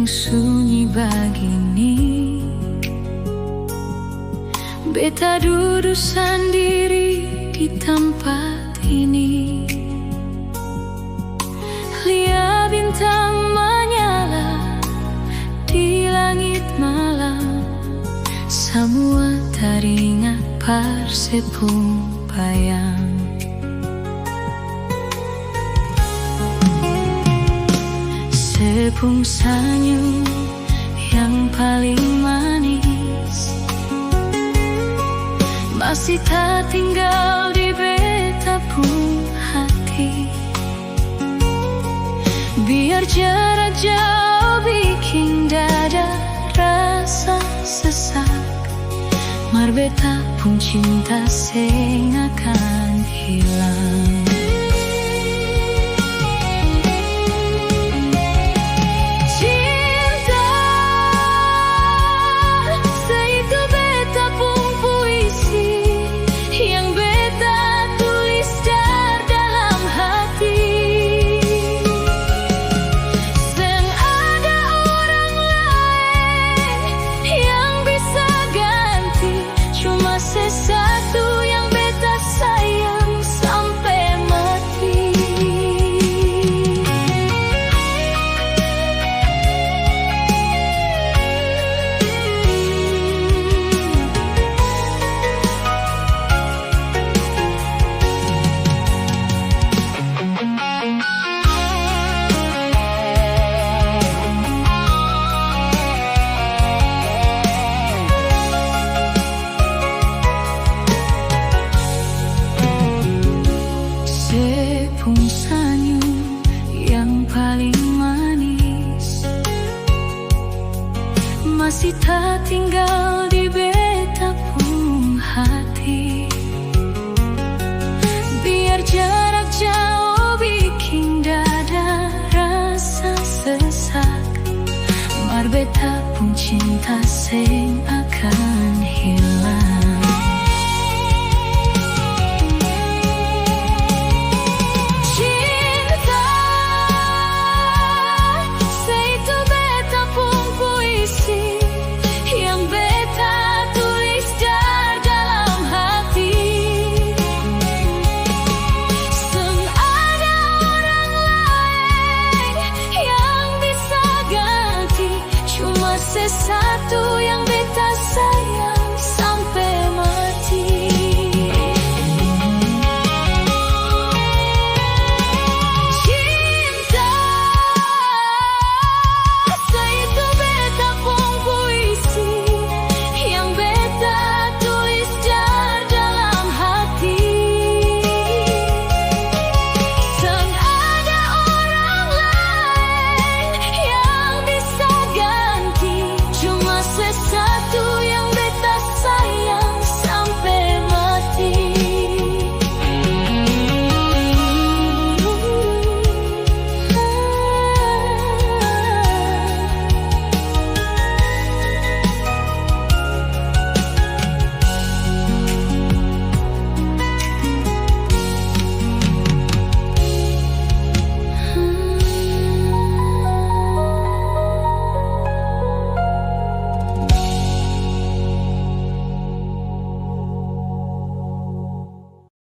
yang sunyi begini, beta duduk sendiri di tempat ini. Lihat bintang menyala di langit malam, semua teringat persepung bayang. Sepung senyum yang paling manis masih tak tinggal di beta pun hati. Biar jarak jauh bikin dada rasa sesak, mar beta pun cinta seng akan hilang. Satu yang beta sayang sampai mati. Sepung senyum yang paling manis masih tak tinggal di beta pun hati. Biar jarak jauh bikin dada rasa sesak, mar beta pun cinta seng akan hilang. Satu